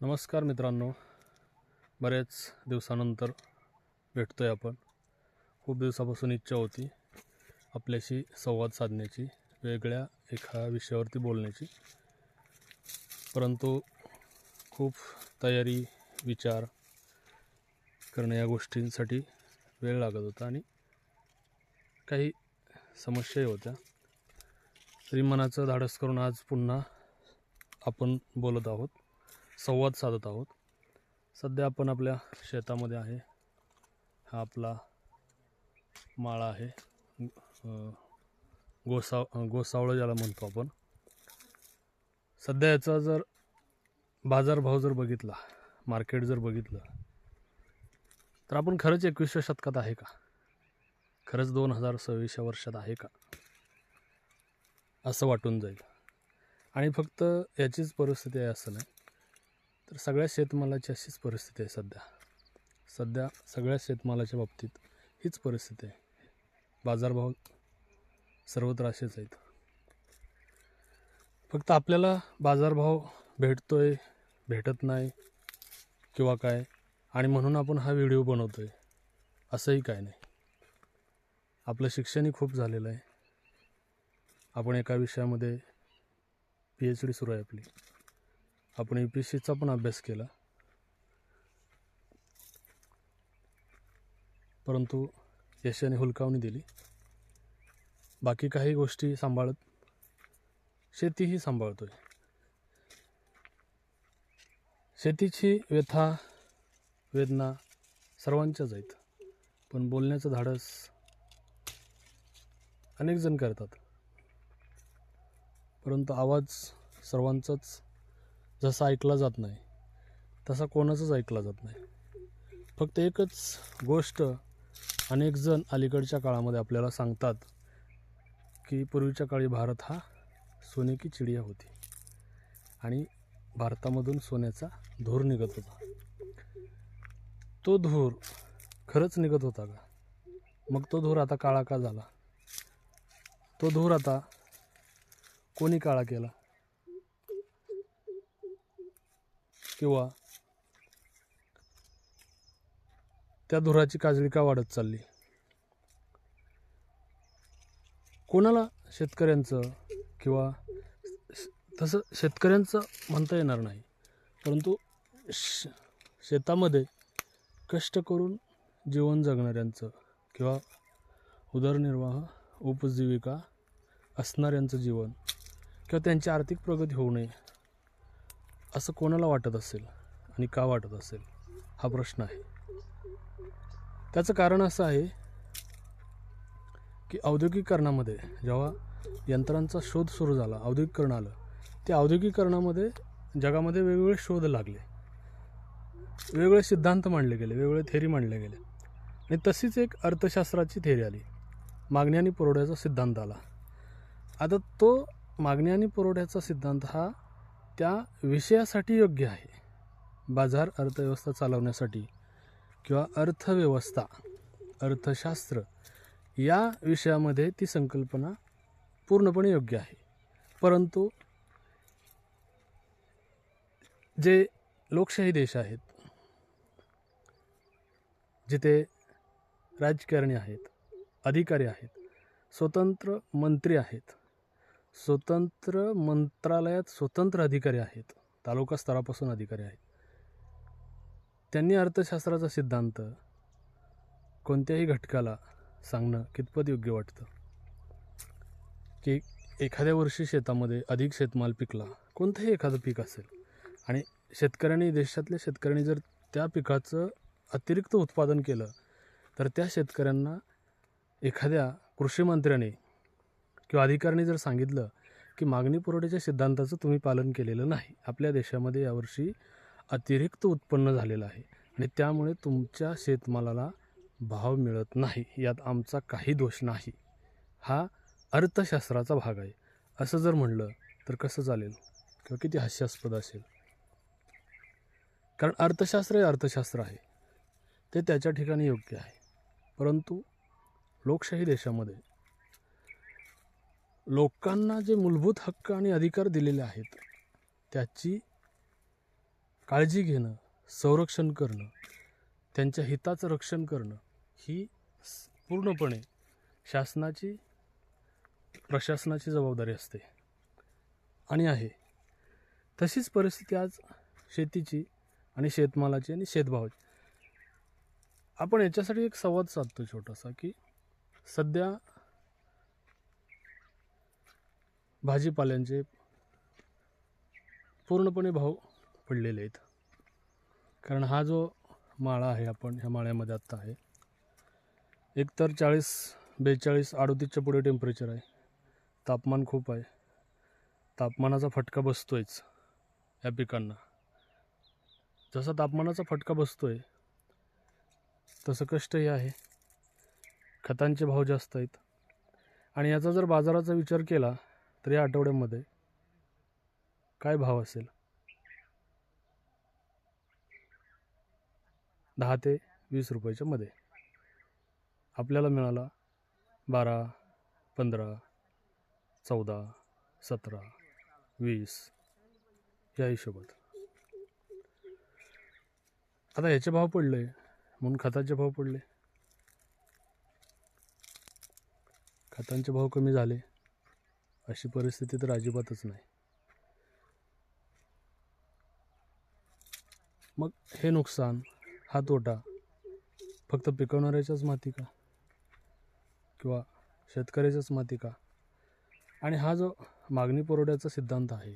नमस्कार मित्रांनो, बरेच दिवसानंतर भेटतोय आपण. खूप दिवसापासून इच्छा होती आपल्याशी संवाद साधण्याची, वेगळ्या एका विषयावरती बोलण्याची, परंतु खूप तयारी, विचार करणं या गोष्टींसाठी वेळ लागत होता आणि काही समस्याही होत्या. तरी मनाचं धाडस करून आज पुन्हा आपण बोलत आहोत, संवाद साधत आहोत. सध्या आपण आपल्या शेतामध्ये आहे. हा आपला माळा आहे, गोसावळं ज्याला म्हणतो आपण. सध्या याचा जर बाजारभाव जर बघितला, मार्केट जर बघितलं, तर आपण खरंच 21व्या शतकात आहे का? खरंच 2026 वर्षात आहे का असं वाटून जाईल. आणि फक्त याचीच परिस्थिती आहे असं नाही, तर सगळ्या शेतमालाची अशीच परिस्थिती आहे. सध्या सगळ्या शेतमालाच्या बाबतीत हीच परिस्थिती आहे. बाजारभाव सर्वत्र असेच आहेत. फक्त आपल्याला बाजारभाव भेटतोय, भेटत नाही किंवा काय, आणि म्हणून आपण हा व्हिडिओ बनवतोय असंही काय नाही. आपलं शिक्षणही खूप झालेलं आहे. आपण एका विषयामध्ये PhD सुरू आहे आपली. आपण UPSCचा पण अभ्यास केला, परंतु यशाने हुलकावणी दिली. बाकी काही गोष्टी सांभाळत शेतीही सांभाळतोय. शेतीची व्यथा, वेदना सर्वांच्याच आहेत, पण बोलण्याचं धाडस अनेक जण करतात, परंतु आवाज सर्वांचाच जसा ऐकला जात नाही तसा कोणाचाच ऐकला जात नाही. फक्त एकच गोष्ट अनेक जण अलीकडच्या काळामध्ये आपल्याला सांगतात की पूर्वीच्या काळी भारत हा सोने की चिडिया होती आणि भारतामधून सोन्याचा धूर निघत होता. तो धूर खरंच निघत होता का? मग तो धूर आता काळा का झाला? तो धूर आता कोणी काळा केला? किंवा त्या धुराची काजळी का वाढत चालली? कोणाला शेतकऱ्यांचं किंवा तसं शेतकऱ्यांचं म्हणता येणार नाही, परंतु शेतामध्ये कष्ट करून जीवन जगणाऱ्यांचं किंवा उदरनिर्वाह, उपजीविका असणाऱ्यांचं जीवन किंवा त्यांची आर्थिक प्रगती होऊ नये असं कोणाला वाटत असेल आणि का वाटत असेल हा प्रश्न आहे. त्याचं कारण असं आहे की औद्योगिकीकरणामध्ये जेव्हा यंत्रांचा शोध सुरू झाला, औद्योगिकीकरण आलं, त्या औद्योगिकीकरणामध्ये जगामध्ये वेगवेगळे शोध लागले, वेगवेगळे सिद्धांत मांडले गेले, वेगवेगळे थेरी मांडले गेले. आणि तशीच एक अर्थशास्त्राची थेरी आली, मागणी आणि पुरवठ्याचा सिद्धांत आला. आता तो मागणी आणि पुरवठ्याचा सिद्धांत हा त्या विषयासाठी योग्य आहे. बाजार अर्थव्यवस्था चालवण्यासाठी किंवा अर्थव्यवस्था, अर्थशास्त्र या विषयामध्ये ती संकल्पना पूर्णपणे योग्य आहे. परंतु जे लोकशाही देश आहेत, जिथे राजकारणी आहेत, अधिकारी आहेत, स्वतंत्र मंत्री आहेत, स्वतंत्र मंत्रालयात स्वतंत्र अधिकारी आहेत, तालुका स्तरापासून अधिकारी आहेत, त्यांनी अर्थशास्त्राचा सिद्धांत कोणत्याही घटकाला सांगणं कितपत योग्य वाटतं? की एखाद्या वर्षी शेतामध्ये अधिक शेतमाल पिकला, कोणतंही एखादं पीक असेल, आणि शेतकऱ्यांनी, देशातल्या शेतकऱ्यांनी जर त्या पिकाचं अतिरिक्त उत्पादन केलं, तर त्या शेतकऱ्यांना एखाद्या कृषी मंत्र्याने किंवा अधिकाऱ्याने जर सांगितलं की मागणी पुरवठ्याच्या सिद्धांताचं तुम्ही पालन केलेलं नाही, आपल्या देशामध्ये यावर्षी अतिरिक्त उत्पन्न झालेलं आहे आणि त्यामुळे तुमच्या शेतमालाला भाव मिळत नाही, यात आमचा काही दोष नाही, हा अर्थशास्त्राचा भाग आहे, असं जर म्हणलं तर कसं चालेल किंवा किती हास्यास्पद असेल? कारण अर्थशास्त्र हे अर्थशास्त्र आहे, ते त्याच्या ठिकाणी योग्य आहे. परंतु लोकशाही देशामध्ये लोकांना जे मूलभूत हक्क आणि अधिकार दिलेले आहेत त्याची काळजी घेणं, संरक्षण करणं, त्यांच्या हिताचं रक्षण करणं ही पूर्णपणे शासनाची, प्रशासनाची जबाबदारी असते आणि आहे. तशीच परिस्थिती आज शेतीची आणि शेतमालाची आणि शेतभावाची. आपण याच्यासाठी एक संवाद साधतो छोटासा, की सध्या भाजीपाल्यांचे पूर्णपणे भाव पडलेले आहेत. कारण हा जो माळा आहे, आपण ह्या माळ्यामध्ये आत्ता आहे, एकतर 40, 42, 38च्या पुढे टेम्परेचर आहे. तापमान खूप आहे. तापमानाचा फटका बसतोयच या पिकांना. जसा तापमानाचा फटका बसतोय तसं कष्टही आहे. खतांचे भाव जास्त आहेत. आणि याचा जर बाजाराचा विचार केला तर या आठवड्यामध्ये काय भाव असेल? 10 ते 20 रुपयाच्या मध्ये. आपल्याला मिळाला 12, 15, 14, 17, 20 या हिशोबात. आता ह्याचे भाव पडले म्हणून खताचे भाव पडले. खतांचे भाव कमी झाले अशी परिस्थिती तर अजिबातच नाही. मग हे नुकसान, हा तोटा फक्त पिकवणाऱ्याच्याच माती का, किंवा शेतकऱ्याच्याच माती का? आणि हा जो मागणी पुरवठ्याचा सिद्धांत आहे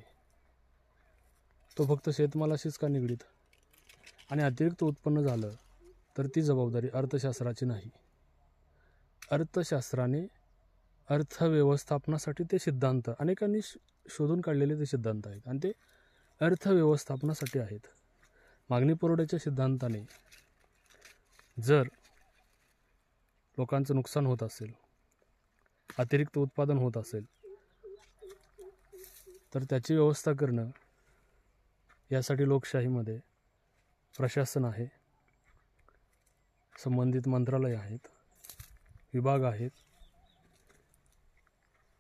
तो फक्त शेतमालाशीच का निगडीत? आणि अतिरिक्त उत्पन्न झालं तर ती जबाबदारी अर्थशास्त्राची नाही. अर्थशास्त्राने अर्थव्यवस्थापनासाठी ते सिद्धांत अनेकांनी शोधून काढलेले ते सिद्धांत आहेत आणि ते अर्थव्यवस्थापनासाठी आहेत. मागणी पुरवठ्याच्या सिद्धांताने जर लोकांचं नुकसान होत असेल, अतिरिक्त उत्पादन होत असेल, तर त्याची व्यवस्था करणं यासाठी लोकशाहीमध्ये प्रशासन आहे, संबंधित मंत्रालय आहेत, विभाग आहेत.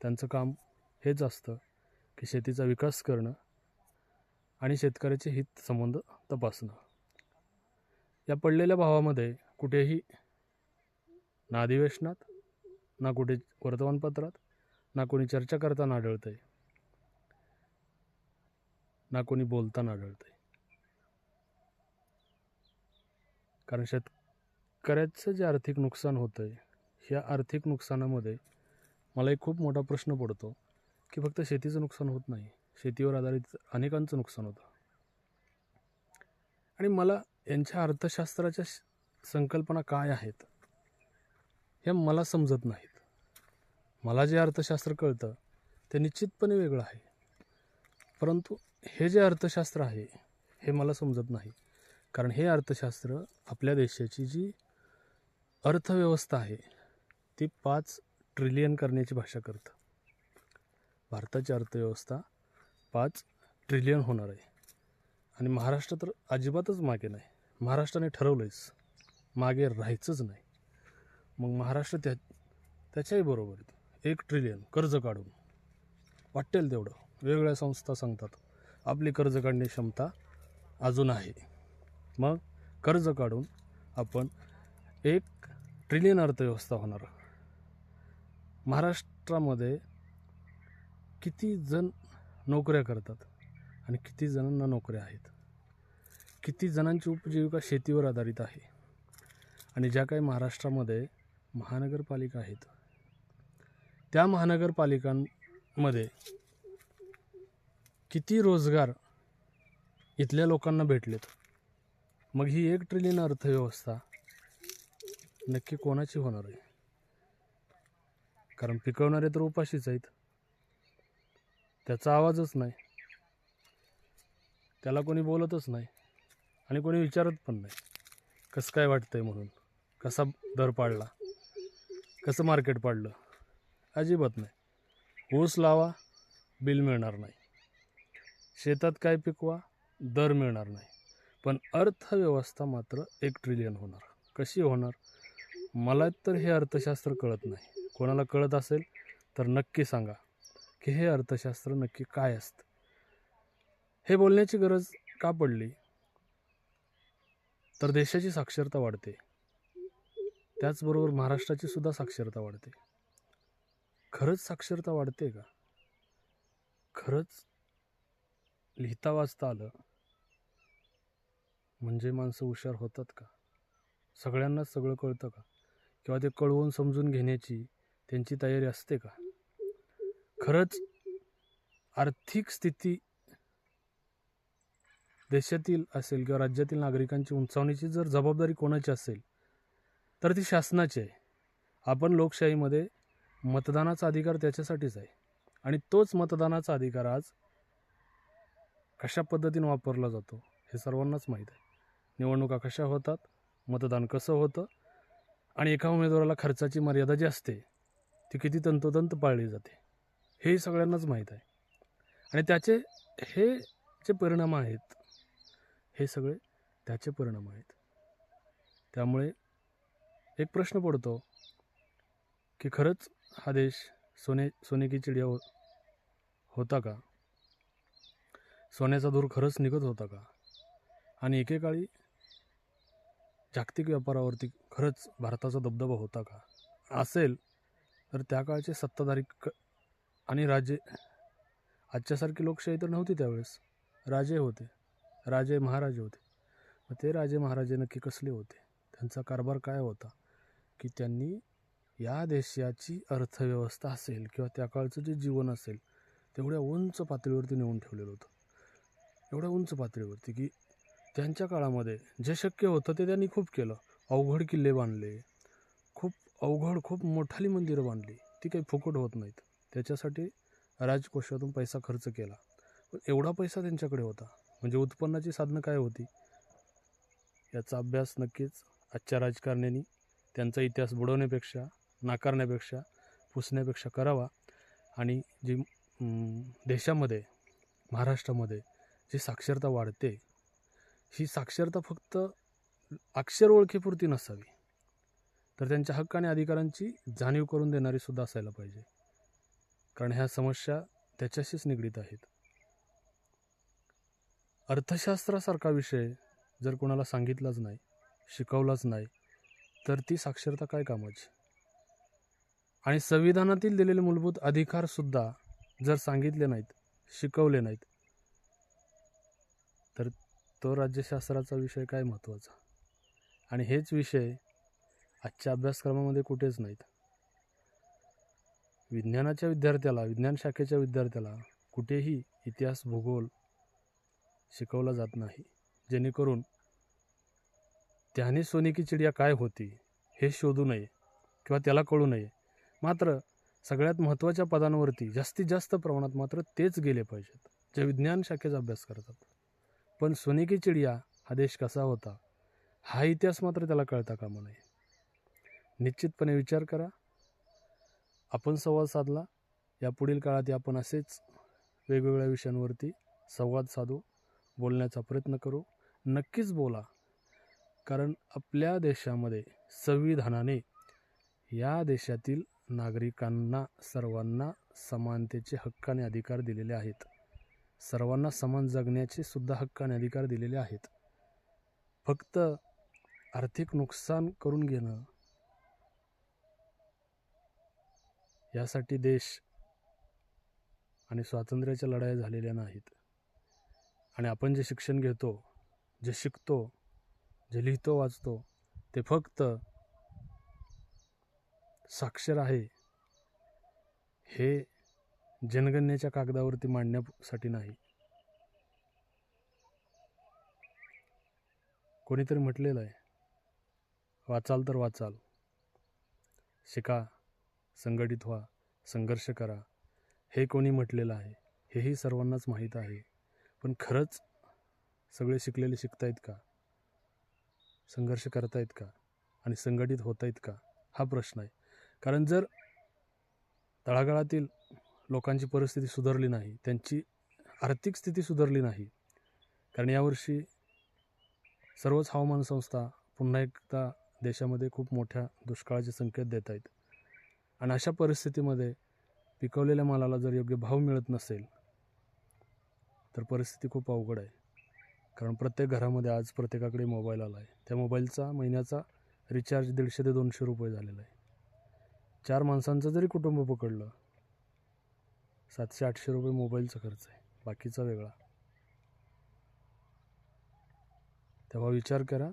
त्यांचं काम हेच असतं की शेतीचा विकास करणं आणि शेतकऱ्याचे हित संबंध तपासणं. या पडलेल्या भावामध्ये कुठेही ना अधिवेशनात, ना कुठे वर्तमानपत्रात, ना कोणी चर्चा करताना आढळतंय, ना कोणी बोलताना आढळतंय. कारण शेतकऱ्याचं जे आर्थिक नुकसान होतं आहे, ह्या आर्थिक नुकसानामध्ये मला एक खूप मोठा प्रश्न पडतो की फक्त शेतीचं नुकसान होत नाही, शेतीवर आधारित अनेकांचं नुकसान होतं. आणि मला यांच्या अर्थशास्त्राच्या संकल्पना काय आहेत हे मला समजत नाहीत. मला जे अर्थशास्त्र कळतं ते निश्चितपणे वेगळं आहे, परंतु हे जे अर्थशास्त्र आहे हे मला समजत नाही. कारण हे अर्थशास्त्र आपल्या देशाची जी अर्थव्यवस्था आहे ती 5 ट्रिलियन करण्याची भाषा करतं. भारताची अर्थव्यवस्था 5 ट्रिलियन होणार आहे. आणि महाराष्ट्र तर अजिबातच मागे नाही. महाराष्ट्राने ठरवलंच मागे राहायचंच नाही. मग महाराष्ट्र त्याच्याही बरोबर 1 ट्रिलियन कर्ज काढून वाटेल तेवढं. वेगवेगळ्या संस्था सांगतात आपली कर्ज काढण्याची क्षमता अजून आहे. मग कर्ज काढून आपण 1 ट्रिलियन अर्थव्यवस्था होणार. महाराष्ट्रामध्ये किती जण नोकऱ्या करतात आणि किती जणांना नोकऱ्या आहेत, किती जणांची उपजीविका शेतीवर आधारित आहे. आणि ज्या काही महाराष्ट्रामध्ये महानगरपालिका आहेत त्या महानगरपालिकांमध्ये किती रोजगार इथल्या लोकांना भेटलेत. मग ही 1 ट्रिलियन अर्थव्यवस्था नक्की कोणाची होणार आहे? कारण पिकवणारे तर उपाशीच आहेत, त्याचा आवाजच नाही, त्याला कोणी बोलतच नाही आणि कोणी विचारत पण नाही कसं काय वाटतंय म्हणून. कसा दर पाडला, कसं मार्केट पाडलं, अजिबात नाही. ऊस लावा, बिल मिळणार नाही. शेतात काय पिकवा, दर मिळणार नाही. पण अर्थव्यवस्था मात्र 1 ट्रिलियन होणार. कशी होणार? मला तर हे अर्थशास्त्र कळत नाही. कोणाला कळत असेल तर नक्की सांगा की हे अर्थशास्त्र नक्की काय असतं. हे बोलण्याची गरज का पडली? तर देशाची साक्षरता वाढते, त्याचबरोबर महाराष्ट्राची सुद्धा साक्षरता वाढते. खरंच साक्षरता वाढते का? खरंच लिहिता वाचता आलं म्हणजे माणसं हुशार होतात का? सगळ्यांनाच सगळं कळतं का? किंवा ते कळवून समजून घेण्याची त्यांची तयारी असते का? खरंच आर्थिक स्थिती देशातील असेल किंवा राज्यातील नागरिकांची उंचावण्याची जर जबाबदारी कोणाची असेल तर ती शासनाची आहे. आपण लोकशाहीमध्ये मतदानाचा अधिकार त्याच्यासाठीच आहे आणि तोच मतदानाचा अधिकार आज कशा पद्धतीने वापरला जातो हे सर्वांनाच माहीत आहे. निवडणुका कशा होतात, मतदान कसं होतं आणि एका उमेदवाराला खर्चाची मर्यादा जी असते ती किती तंतोतंत पाळली जाते हे सगळ्यांनाच माहीत आहे. आणि त्याचे हे जे परिणाम आहेत हे सगळे त्याचे परिणाम आहेत. त्यामुळे एक प्रश्न पडतो की खरंच हा देश सोने की चिडिया होता का? सोन्याचा धूर खरंच निघत होता का? आणि एकेकाळी जागतिक व्यापारावरती खरंच भारताचा दबदबा होता का? असेल तर त्या काळचे सत्ताधारी आणि राजे, आजच्यासारखी लोकशाही तर नव्हती त्यावेळेस, राजे होते, राजे महाराजे होते. मग ते राजे महाराजे नक्की कसले होते? त्यांचा कारभार काय होता की त्यांनी या देशाची अर्थव्यवस्था असेल किंवा त्या काळचं जे जीवन असेल तेवढ्या उंच पातळीवरती नेऊन ठेवलेलं होतं. एवढ्या उंच पातळीवरती की त्यांच्या काळामध्ये जे शक्य होतं ते त्यांनी खूप केलं. अवघड किल्ले बांधले, खूप मोठाली मंदिरं बांधली, ती काही फुकट होत नाहीत. त्याच्यासाठी राजकोषातून पैसा खर्च केला. पण एवढा पैसा त्यांच्याकडे होता म्हणजे उत्पन्नाची साधनं काय होती याचा अभ्यास नक्कीच आजच्या राजकारण्यांनी त्यांचा इतिहास बुडवण्यापेक्षा, नाकारण्यापेक्षा, पुसण्यापेक्षा करावा. आणि जी देशामध्ये, महाराष्ट्रामध्ये जी साक्षरता वाढते ही साक्षरता फक्त अक्षर ओळखीपुरती नसावी तर त्यांच्या हक्क आणि अधिकारांची जाणीव करून देणारी सुद्धा असायला पाहिजे. कारण ह्या समस्या त्याच्याशीच निगडीत आहेत. अर्थशास्त्रासारखा विषय जर कोणाला सांगितलाच नाही, शिकवलाच नाही तर ती साक्षरता काय कामाची? आणि संविधानातील दिलेले मूलभूत अधिकारसुद्धा जर सांगितले नाहीत, शिकवले नाहीत तर तो राज्यशास्त्राचा विषय काय महत्त्वाचा? आणि हेच विषय आजच्या अभ्यासक्रमामध्ये कुठेच नाहीत. विज्ञानाच्या विद्यार्थ्याला, विज्ञान शाखेच्या विद्यार्थ्याला कुठेही इतिहास, भूगोल शिकवला जात नाही, जेणेकरून त्याने सोने की चिडिया काय होती हे शोधू नये किंवा त्याला कळू नये. मात्र सगळ्यात महत्त्वाच्या पदांवरती जास्तीत जास्त प्रमाणात मात्र तेच गेले पाहिजेत जे विज्ञान शाखेचा अभ्यास करतात. पण सोने की चिडिया हा देश कसा होता हा इतिहास मात्र त्याला कळता कामा नये. निश्चितपणे विचार करा. आपण संवाद साधला. या पुढील काळात आपण असेच वेगवेगळ्या विषयांवरती संवाद साधू, बोलण्याचा प्रयत्न करू. नक्कीच बोला, कारण आपल्या देशामध्ये संविधानाने या देशातील नागरिकांना सर्वांना समानतेचे हक्क आणि अधिकार दिलेले आहेत. सर्वांना समान जगण्याचे सुद्धा हक्क आणि अधिकार दिलेले आहेत. फक्त आर्थिक नुकसान करून घेणं यासाठी देश आणि स्वातंत्र्याच्या लढाया झालेल्या नाहीत. आणि आपण जे शिक्षण घेतो, जे शिकतो, जे लिहितो वाचतो ते फक्त साक्षर आहे हे जनगणनेच्या कागदावरती मांडण्यासाठी नाही. कोणीतरी म्हटलेलं आहे, वाचाल तर वाचाल, शिका, संघटित व्हा, संघर्ष करा. हे कोणी म्हटलेलं आहे हेही सर्वांनाच माहीत आहे. पण खरंच सगळे शिकलेले शिकतायत का? संघर्ष करतायत का? आणि संघटित होतायत का? हा प्रश्न आहे. कारण जर तळागाळातील लोकांची परिस्थिती सुधारली नाही, त्यांची आर्थिक स्थिती सुधारली नाही, कारण यावर्षी सर्वच हवामान संस्था पुन्हा एकदा देशामध्ये खूप मोठ्या दुष्काळाचे संकेत देत आहेत. आणि अशा परिस्थितीमध्ये पिकवलेल्या मालाला जर योग्य भाव मिळत नसेल तर परिस्थिती खूप अवघड आहे. कारण प्रत्येक घरामध्ये आज प्रत्येकाकडे मोबाईल आला आहे. त्या मोबाईलचा महिन्याचा रिचार्ज 150 ते 200 रुपये झालेला आहे. 4 माणसांचं जरी कुटुंब पकडलं 700-800 रुपये मोबाईलचा खर्च आहे, बाकीचा वेगळा. तेव्हा विचार करा,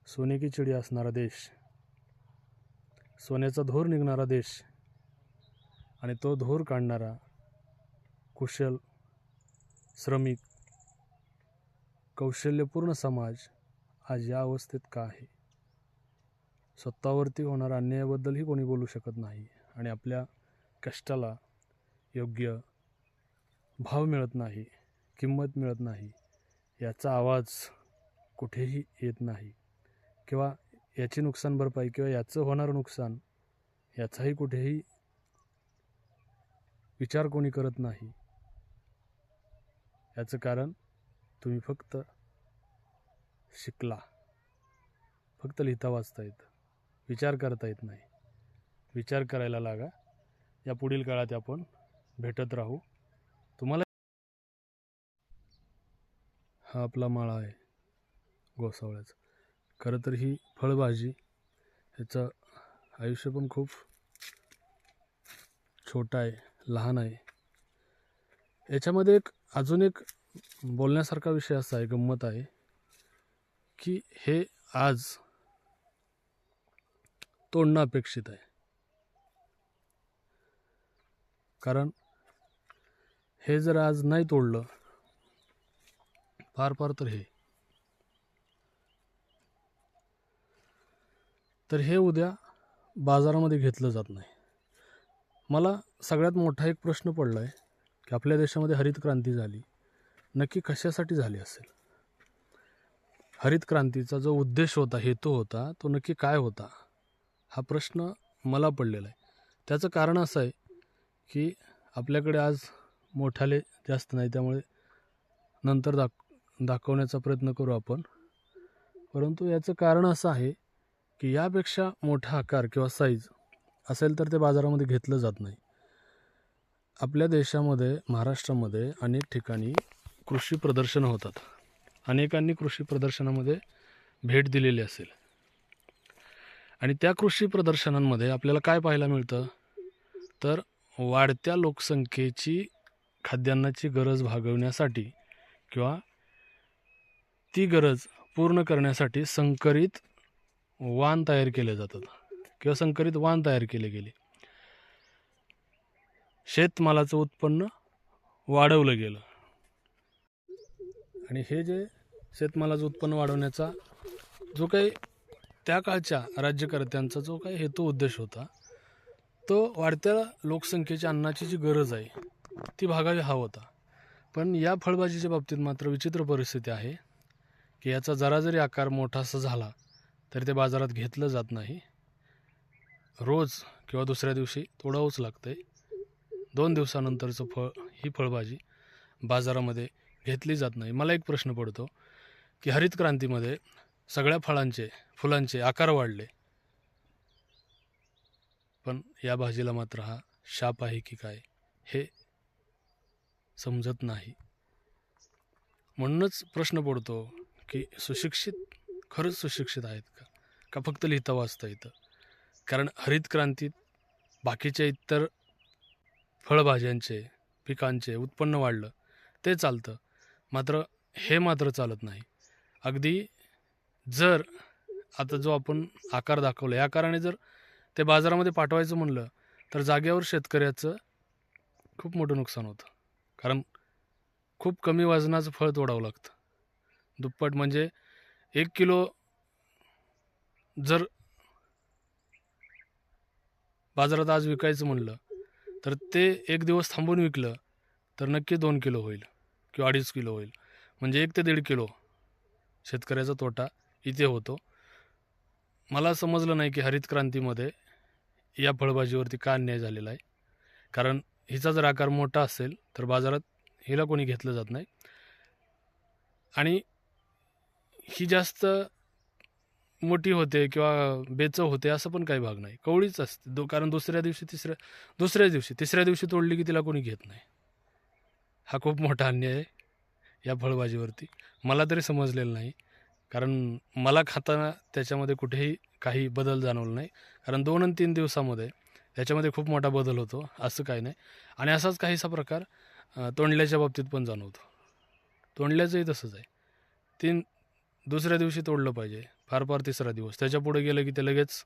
सोने की चिडिया असणारा देश, सोन्याचा धूर निघणारा देश आणि तो धूर काढणारा कुशल श्रमिक कौशल्यपूर्ण समाज आज या अवस्थेत का आहे? स्वतःवरती होणाऱ्या अन्यायाबद्दलही कोणी बोलू शकत नाही आणि आपल्या कष्टाला योग्य भाव मिळत नाही, किंमत मिळत नाही, याचा आवाज कुठेही येत नाही किंवा याची नुकसान भरपाई किंवा याचं होणारं नुकसान याचाही कुठेही विचार कोणी करत नाही. याचं कारण तुम्ही फक्त शिकला, फक्त लिहिता वाचता येतं, विचार करता येत नाही. विचार करायला लागा. या पुढील काळात आपण भेटत राहू. तुम्हाला हा आपला माळा आहे गोसावळ्याचा. खरं तर ही फळभाजी, ह्याचं आयुष्य पण खूप छोटं आहे, लहान आहे. याच्यामध्ये अजून एक बोलण्यासारखा विषय असा आहे, गंमत आहे की हे आज तोडणं अपेक्षित आहे. कारण हे जर आज नाही तोडलं, फार तर हे उद्या बाजारामध्ये घेतलं जात नाही. मला सगळ्यात मोठा एक प्रश्न पडला आहे की आपल्या देशामध्ये हरित क्रांती झाली, नक्की कशासाठी झाली असेल? हरित क्रांतीचा जो उद्देश होता, हेतू होता, तो नक्की काय होता? हा प्रश्न मला पडलेला आहे. त्याचं कारण असं आहे की आपल्याकडे आज मोठाले जास्त नाही, त्यामुळे नंतर दाखवण्याचा प्रयत्न करू आपण. परंतु याचं कारण असं आहे की यापेक्षा मोठा आकार किंवा साईज असेल तर ते बाजारामध्ये घेतलं जात नाही. आपल्या देशामध्ये, महाराष्ट्रामध्ये अनेक ठिकाणी कृषी प्रदर्शनं होतात. अनेकांनी कृषी प्रदर्शनामध्ये भेट दिलेली असेल आणि त्या कृषी प्रदर्शनांमध्ये आपल्याला काय पाहायला मिळतं? तर वाढत्या लोकसंख्येची खाद्यान्नाची गरज भागवण्यासाठी किंवा ती गरज पूर्ण करण्यासाठी संकरित वाण तयार केले जातात किंवा संकरित वाण तयार केले गेले. शेतमालाचं उत्पन्न वाढवलं गेलं आणि हे जे शेतमालाचं उत्पन्न वाढवण्याचा जो काही त्या काळच्या राज्यकर्त्यांचा जो काही हेतू उद्देश होता, तो वाढत्या लोकसंख्येच्या अन्नाची जी गरज आहे ती भागावी हा होता. पण या फळभाजीच्या बाबतीत मात्र विचित्र परिस्थिती आहे की याचा जरा जरी आकार मोठासा झाला तरी ते बाजारात घेतलं जात नाही. रोज किंवा दुसऱ्या दिवशी तोडावंच लागतंय. 2 दिवसानंतरचं ही फळभाजी बाजारामध्ये घेतली जात नाही. मला एक प्रश्न पडतो की हरित क्रांतीमध्ये सगळ्या फुलांचे आकार वाढले, पण या भाजीला मात्र हा शाप आहे की काय हे समजत नाही. म्हणूनच प्रश्न पडतो की खरंच सुशिक्षित आहेत का फक्त लिहिता वाचता येतं? कारण हरित क्रांतीत बाकीच्या इतर फळभाज्यांचे, पिकांचे उत्पन्न वाढलं ते चालतं, मात्र हे मात्र चालत नाही. अगदी जर आता जो आपण आकार दाखवला, या आकाराने जर ते बाजारामध्ये पाठवायचं म्हणलं तर जागेवर शेतकऱ्याचं खूप मोठं नुकसान होतं. कारण खूप कमी वजनाचं फळ तोडावं लागतं. दुप्पट म्हणजे 1 किलो जर बाजारात आज विकायचं म्हणलं तर ते 1 दिवस थांबून विकलं तर नक्की 2 किलो होईल किंवा 2.5 किलो होईल. म्हणजे 1 ते 1.5 किलो शेतकऱ्याचा तोटा इथे होतो. मला समजलं नाही की हरित क्रांतीमध्ये या फळभाजीवरती का अन्याय झालेला आहे. कारण हिचा जर आकार मोठा असेल तर बाजारात हिला कोणी घेतलं जात नाही आणि ही जास्त मोठी होते किंवा बेचव होते असं पण काही भाग नाही. कवळीच असते. कारण दुसऱ्या दिवशी तिसऱ्या दिवशी तोडली की तिला कोणी घेत नाही. हा खूप मोठा अन्याय आहे. या फळभाजीवरती मला तरी समजलेलं नाही. कारण मला खाताना त्याच्यामध्ये कुठेही काही बदल जाणवला नाही. कारण 2 आणि 3 दिवसामध्ये त्याच्यामध्ये खूप मोठा बदल होतो, असं काही नाही. आणि असाच काहीसा प्रकार तोंडल्याच्या बाबतीत पण जाणवतो. तोंडल्याचंही तसंच आहे. दुसऱ्या दिवशी तोडलं पाहिजे, फार फार तिसरा दिवस. त्याच्यापुढे गेलं की ते लगेच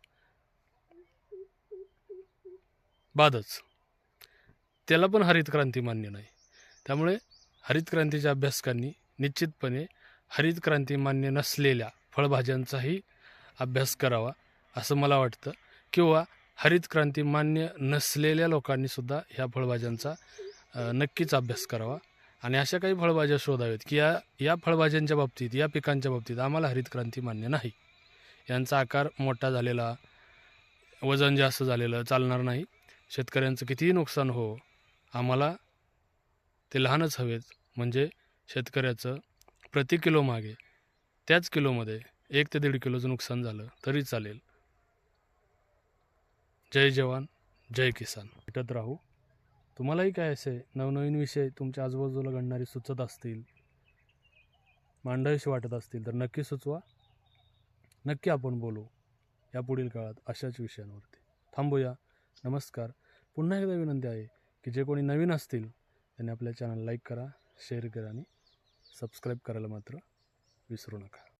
बादच. त्याला पण हरित क्रांती मान्य नाही. त्यामुळे हरित क्रांतीच्या अभ्यासकांनी निश्चितपणे हरित क्रांती मान्य नसलेल्या फळभाज्यांचाही अभ्यास करावा असं मला वाटतं. किंवा हरित क्रांती मान्य नसलेल्या लोकांनीसुद्धा ह्या फळभाज्यांचा नक्कीच अभ्यास करावा. आणि अशा काही फळभाज्या शोधाव्यात की या फळभाज्यांच्या बाबतीत, या पिकांच्या बाबतीत आम्हाला हरित क्रांती मान्य नाही. यांचा आकार मोठा झालेला, वजन जास्त झालेलं चालणार नाही. शेतकऱ्यांचं कितीही नुकसान हो, आम्हाला ते लहानच हवेत. म्हणजे शेतकऱ्याचं प्रति किलो मागे त्याच किलोमध्ये 1 ते 1.5 किलोचं नुकसान झालं तरी चालेल. जय जवान, जय किसान. भेटत राहू. तुम्हालाही काय असे नवनवीन विषय तुमच्या आजूबाजूला घडणारे सुचत असतील, मांडावीशी वाटत असतील तर नक्की सुचवा. नक्की आपण बोलू या पुढील काळात अशाच विषयांवरती. थांबूया. नमस्कार. पुन्हा एकदा विनंती आहे की जे कोणी नवीन असतील त्यांनी आपल्या चॅनल लाईक करा, शेअर करा आणि सबस्क्राईब करायला मात्र विसरू नका.